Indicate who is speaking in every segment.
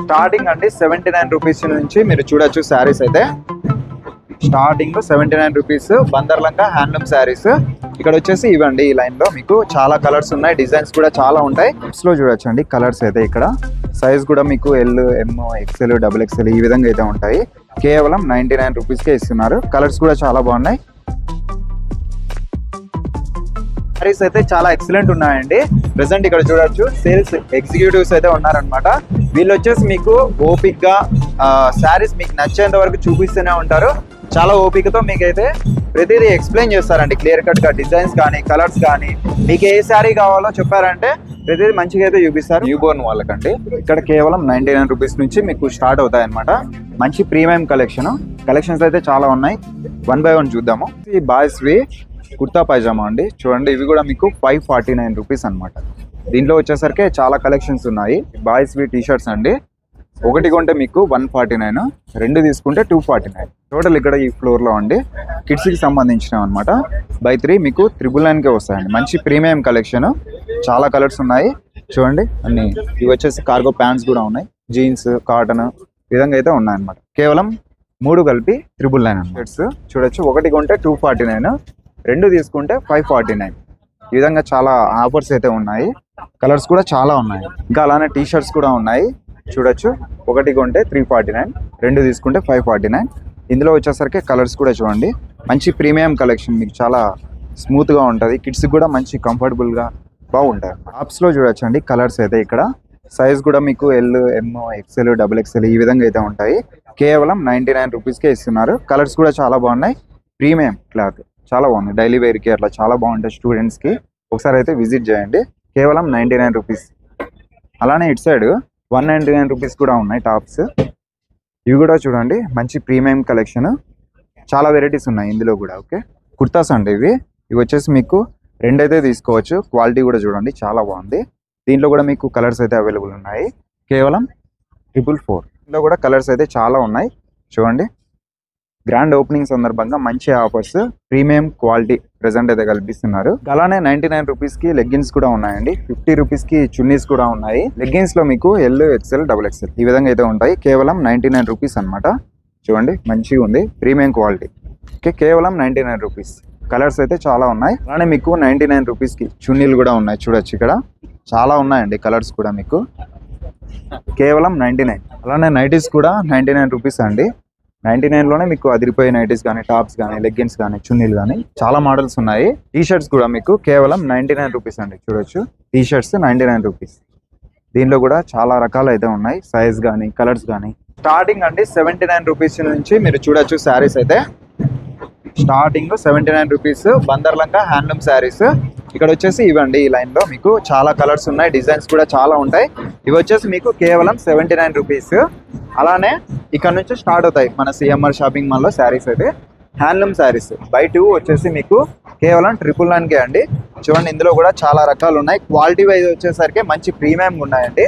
Speaker 1: Starting అండి 79 rupees నుంచి మీరు చూడొచ్చు శారీస్ అయితే స్టార్టింగ్ 79 రూపీస్ బందర్లంక హ్యాండ్లూమ్ శారీస్. ఇక్కడ వచ్చేసి ఇవ్వండి ఈ లైన్ లో మీకు చాలా కలర్స్ ఉన్నాయి, డిజైన్స్ కూడా చాలా ఉంటాయి. లో చూడొచ్చు అండి కలర్స్ అయితే ఇక్కడ సైజ్ కూడా మీకు ఎల్, ఎం, ఎక్స్ఎల్, డబుల్ ఎక్స్ఎల్ ఈ విధంగా అయితే ఉంటాయి. కేవలం 99 రూపీస్కే ఇస్తున్నారు. కలర్స్ కూడా చాలా బాగున్నాయి. శారీస్ అయితే చాలా ఎక్సలెంట్ ఉన్నాయండి. ప్రెసెంట్ ఇక్కడ చూడొచ్చు సేల్స్ ఎగ్జిక్యూటివ్స్ అయితే ఉన్నారనమాట. వీళ్ళు వచ్చేసి మీకు ఓపిక్ గా శారీస్ మీకు నచ్చేంత వరకు చూపిస్తూనే ఉంటారు. చాలా ఓపికతో మీకైతే ప్రతిదీ ఎక్స్ప్లెయిన్ చేస్తారండి, క్లియర్ కట్ గా డిజైన్స్ కానీ కలర్స్ కానీ. మీకు ఏ శారీ కావాలో చెప్పారంటే ప్రతిదీ మంచిగా అయితే చూపిస్తారు. న్యూ బోర్న్ వాళ్ళకండి ఇక్కడ కేవలం 99 రూపీస్ నుంచి మీకు స్టార్ట్ అవుతాయి అనమాట. మంచి ప్రీమియం కలెక్షన్స్ అయితే చాలా ఉన్నాయి. 1 by 1 చూద్దాము. ఈ బాయ్స్ వి కుర్తా పైజామా అండి చూడండి, ఇవి కూడా మీకు 549 రూపీస్ అనమాట. దీంట్లో వచ్చేసరికి చాలా కలెక్షన్స్ ఉన్నాయి. బాయ్స్ వి టీ షర్ట్స్ అండి, ఒకటి కొంటే మీకు 149, రెండు తీసుకుంటే 249. టోటల్ ఇక్కడ ఈ ఫ్లోర్ లో అండి కిడ్స్ కి సంబంధించినవి అనమాట. బై 3 మీకు 999కే వస్తాయండి. మంచి ప్రీమియం కలెక్షన్, చాలా కలర్స్ ఉన్నాయి చూడండి అన్ని. ఇవి వచ్చేసి కార్గో ప్యాంట్స్ కూడా ఉన్నాయి, జీన్స్, కాటన్ ఈ విధంగా అయితే ఉన్నాయి అనమాట. కేవలం 3 కలిపి 999 షర్ట్స్ చూడొచ్చు. ఒకటి కొంటే 249, రెండు తీసుకుంటే 549. ఈ విధంగా చాలా ఆఫర్స్ అయితే ఉన్నాయి. కలర్స్ కూడా చాలా ఉన్నాయి. ఇంకా అలానే టీ షర్ట్స్ కూడా ఉన్నాయి చూడొచ్చు. ఒకటి కొంటే 349, రెండు తీసుకుంటే 549. ఇందులో వచ్చేసరికి కలర్స్ కూడా చూడండి. మంచి ప్రీమియం కలెక్షన్, మీకు చాలా స్మూత్ గా ఉంటుంది. కిడ్స్ కూడా మంచి కంఫర్టబుల్ గా బాగుంటాయి. టాప్స్ లో చూడొచ్చు అండి కలర్స్ అయితే ఇక్కడ సైజ్ కూడా మీకు ఎల్, ఎం, ఎక్స్ఎల్, డబుల్ ఎక్స్ఎల్ ఈ విధంగా అయితే ఉంటాయి. కేవలం 99 రూపీస్కే ఇస్తున్నారు. కలర్స్ కూడా చాలా బాగున్నాయి. ప్రీమియం క్లాత్ చాలా బాగుంది. డైలీ వేర్ కి అట్లా చాలా బాగుంటాయి స్టూడెంట్స్ కి. ఒకసారి అయితే విజిట్ చేయండి. కేవలం 99 రూపీస్. అలానే ఇటు సైడ్ 199 రూపీస్ కూడా ఉన్నాయి టాప్స్. ఇవి కూడా చూడండి మంచి ప్రీమియం కలెక్షన్, చాలా వెరైటీస్ ఉన్నాయి ఇందులో కూడా. ఓకే, కుర్తాస్ అండి ఇవి వచ్చేసి మీకు రెండైతే తీసుకోవచ్చు. క్వాలిటీ కూడా చూడండి చాలా బాగుంది. దీంట్లో కూడా మీకు కలర్స్ అయితే అవైలబుల్ ఉన్నాయి. కేవలం 444. దీంట్లో కూడా కలర్స్ అయితే చాలా ఉన్నాయి చూడండి. గ్రాండ్ ఓపెనింగ్ సందర్భంగా మంచి ఆఫర్స్, ప్రీమియం క్వాలిటీ ప్రెసెంట్ అయితే కల్పిస్తున్నారు. అలానే 99 రూపీస్ కి లెగ్గిన్స్ కూడా ఉన్నాయండి. 50 రూపీస్ కి చున్నీస్ కూడా ఉన్నాయి. లెగ్గిన్స్ లో మీకు ఎల్, ఎక్స్ఎల్, డబుల్ ఎక్స్ఎల్ ఈ విధంగా అయితే ఉంటాయి. కేవలం 99 రూపీస్ అనమాట. చూడండి మంచిగా ఉంది, ప్రీమియం క్వాలిటీ. ఓకే, కేవలం 99 రూపీస్. కలర్స్ అయితే చాలా ఉన్నాయి. అలానే మీకు 99 రూపీస్ కి చున్నీలు కూడా ఉన్నాయి చూడొచ్చు. ఇక్కడ చాలా ఉన్నాయండి కలర్స్ కూడా మీకు. కేవలం 99. అలానే నైటీస్ కూడా 99 రూపీస్ అండి. 99 లోనే మీకు అదిరిపోయే నైటీస్ కానీ, టాప్స్ కానీ, లెగ్గిన్స్ కానీ, చున్నీలు కానీ చాలా మోడల్స్ ఉన్నాయి. టీ షర్ట్స్ కూడా మీకు కేవలం 99 రూపీస్ అండి. చూడొచ్చు టీ షర్ట్స్ 99 రూపీస్. దీంట్లో కూడా చాలా రకాలు అయితే ఉన్నాయి, సైజ్ కానీ కలర్స్ కానీ. స్టార్టింగ్ అండి 79 రూపీస్ నుంచి మీరు చూడొచ్చు శారీస్ అయితే స్టార్టింగ్ 79 రూపీస్ బందర్లంక హ్యాండ్లూమ్ శారీస్. ఇక్కడ వచ్చేసి ఇవ్వండి ఈ లైన్ లో మీకు చాలా కలర్స్ ఉన్నాయి, డిజైన్స్ కూడా చాలా ఉంటాయి. ఇవి వచ్చేసి మీకు కేవలం 79 రూపీస్. అలానే ఇక్కడ నుంచి స్టార్ట్ అవుతాయి మన సిఎంఆర్ షాపింగ్ మాల్ లో శారీస్ అయితే. హ్యాండ్లూమ్ శారీస్ బై 2 వచ్చేసి మీకు కేవలం 999కే అండి. చూడండి ఇందులో కూడా చాలా రకాలు ఉన్నాయి. క్వాలిటీ వైజ్ వచ్చేసరికి మంచి ప్రీమియం ఉన్నాయండి.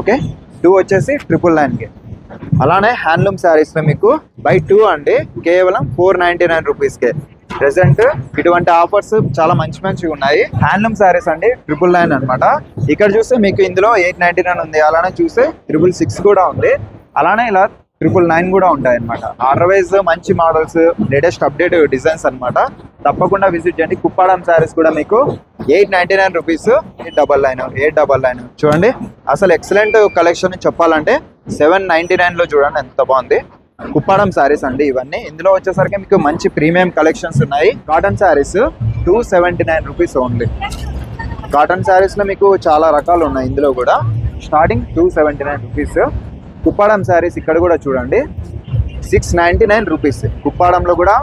Speaker 1: ఓకే, 2 వచ్చేసి 999కే. అలానే హ్యాండ్లూమ్ శారీస్ లో మీకు బై 2 అండి కేవలం 499 రూపీస్కే. ప్రెసెంట్ ఇటువంటి ఆఫర్స్ చాలా మంచిగా ఉన్నాయి. హ్యాండ్లూమ్ శారీస్ అండి 999 అనమాట. ఇక్కడ చూస్తే మీకు ఇందులో 899 ఉంది. అలానే చూస్తే 666 కూడా ఉంది. అలానే ఇలా 999 కూడా ఉంటాయి అనమాట. ఆర్డర్ వైజ్ మంచి మోడల్స్, లేటెస్ట్ అప్డేట్ డిజైన్స్ అనమాట. తప్పకుండా విజిట్ చేయండి. కుప్పాడం శారీస్ కూడా మీకు 899 రూపీస్. 899 చూడండి. అసలు ఎక్సలెంట్ కలెక్షన్ చెప్పాలంటే 799 లో చూడండి ఎంత బాగుంది. కుప్పాడం శారీస్ అండి ఇవన్నీ. ఇందులో వచ్చేసరికి మీకు మంచి ప్రీమియం కలెక్షన్స్ ఉన్నాయి. Cotton saris 279 rupees only. Cotton saris లో మీకు చాలా రకాలు ఉన్నాయి. ఇందులో కూడా స్టార్టింగ్ 279 రూపీస్. కుప్పాడం శారీస్ ఇక్కడ కూడా చూడండి 699 రూపీస్. కుప్పాడంలో కూడా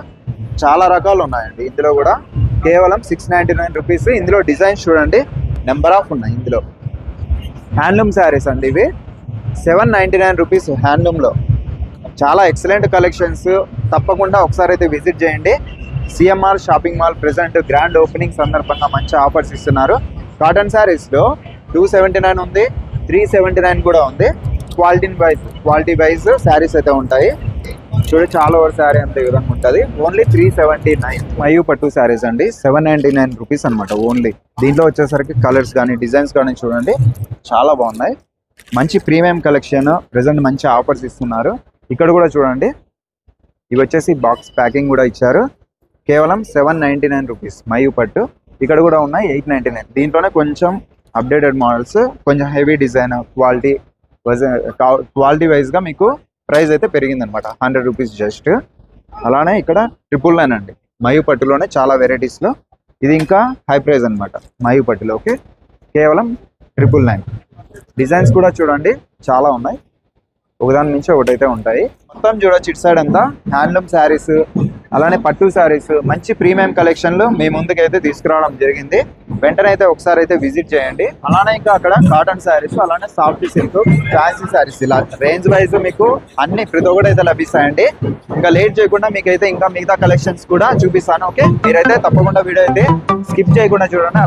Speaker 1: చాలా రకాలు ఉన్నాయండి. ఇందులో కూడా కేవలం 699 రూపీస్. ఇందులో డిజైన్స్ చూడండి నెంబర్ ఆఫ్ ఉన్నాయి. ఇందులో హ్యాండ్లూమ్ శారీస్ అండి ఇవి 799 రూపీస్. హ్యాండ్లూమ్లో చాలా ఎక్సలెంట్ కలెక్షన్స్. తప్పకుండా ఒకసారి అయితే విజిట్ చేయండి. CMR shopping mall present grand opening సందర్భంగా మంచి ఆఫర్స్ ఇస్తున్నారు. కాటన్ శారీస్లో 279 ఉంది, 379 కూడా ఉంది. క్వాలిటీ వైజ్ శారీస్ అయితే ఉంటాయి. చూడండి చాలా ఓవర్ శారీ అంతే విధంగా ఉంటుంది. ఓన్లీ 379. మయూ పట్టు శారీస్ అండి 799 రూపీస్ అనమాట ఓన్లీ. దీంట్లో వచ్చేసరికి కలర్స్ కానీ డిజైన్స్ కానీ చూడండి చాలా బాగున్నాయి. మంచి ప్రీమియం కలెక్షన్, ప్రెసెంట్ మంచి ఆఫర్స్ ఇస్తున్నారు. ఇక్కడ కూడా చూడండి, ఇవి వచ్చేసి బాక్స్ ప్యాకింగ్ కూడా ఇచ్చారు. కేవలం 799 రూపీస్ మయూ పట్టు. ఇక్కడ కూడా ఉన్నాయి 899. దీంట్లోనే కొంచెం అప్డేటెడ్ మోడల్స్, కొంచెం హెవీ డిజైన్, క్వాలిటీ వైజ్గా మీకు ప్రైస్ అయితే పెరిగిందనమాట, 100 రూపీస్ జస్ట్. అలానే ఇక్కడ 999 అండి మయూ పట్టులోనే చాలా వెరైటీస్లో. ఇది ఇంకా హై ప్రైస్ అనమాట మయూ పట్టులో. ఓకే, కేవలం 999. డిజైన్స్ కూడా చూడండి చాలా ఉన్నాయి, ఒకదాని నుంచి ఒకటైతే ఉంటాయి. మొత్తం చూడొచ్చు ఇటు సైడ్ అంతా హ్యాండ్లూమ్ శారీస్, అలానే పట్టు శారీస్, మంచి ప్రీమియం కలెక్షన్లు మీ ముందుకైతే తీసుకురావడం జరిగింది. వెంటనే అయితే ఒకసారి అయితే విజిట్ చేయండి. అలానే ఇంకా అక్కడ కాటన్ శారీస్, అలానే సాఫ్ట్ సిల్క్, ఫ్యాన్సీ శారీస్, ఇలా రేంజ్ వైజ్ మీకు అన్ని ప్రతి ఒక్కటి అయితే లభిస్తాయండి. ఇంకా లేట్ చేయకుండా మీకైతే ఇంకా మిగతా కలెక్షన్స్ కూడా చూపిస్తాను. ఓకే, మీరైతే తప్పకుండా వీడియో అయితే స్కిప్ చేయకుండా చూడండి.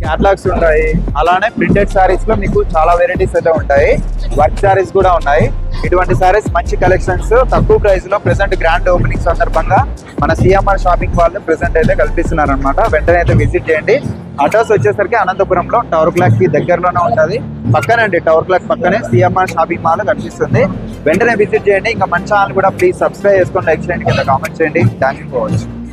Speaker 1: క్యాటలాగ్స్ ఉంటాయి. అలానే ప్రింటెడ్ శారీస్ లో మీకు చాలా వెరైటీస్ అయితే ఉంటాయి. వర్క్ శారీస్ కూడా ఉన్నాయి. ఇటువంటి శారీస్ మంచి కలెక్షన్స్ తక్కువ ప్రైస్ లో ప్రెసెంట్ గ్రాండ్ ఓపెనింగ్ సందర్భంగా మన సిఎంఆర్ షాపింగ్ వాళ్ళు ప్రెసెంట్ అయితే కల్పిస్తున్నారు అనమాట. వెంటనే అయితే విజిట్ చేయండి. అడ్రస్ వచ్చేసరికి అనంతపురంలో టవర్ క్లాక్ కి దగ్గరలోనే ఉంటుంది. పక్కనండి, టవర్ క్లాక్ పక్కనే సిఎంఆర్ షాపింగ్ మాల్ కనిపిస్తుంది. వెంటనే విజిట్ చేయండి. ఇంకా మన ఛానల్ కూడా ప్లీజ్ సబ్స్క్రైబ్ చేసుకొని లైక్ చేయండి, కింద కామెంట్ చేయండి. Thank you for watching.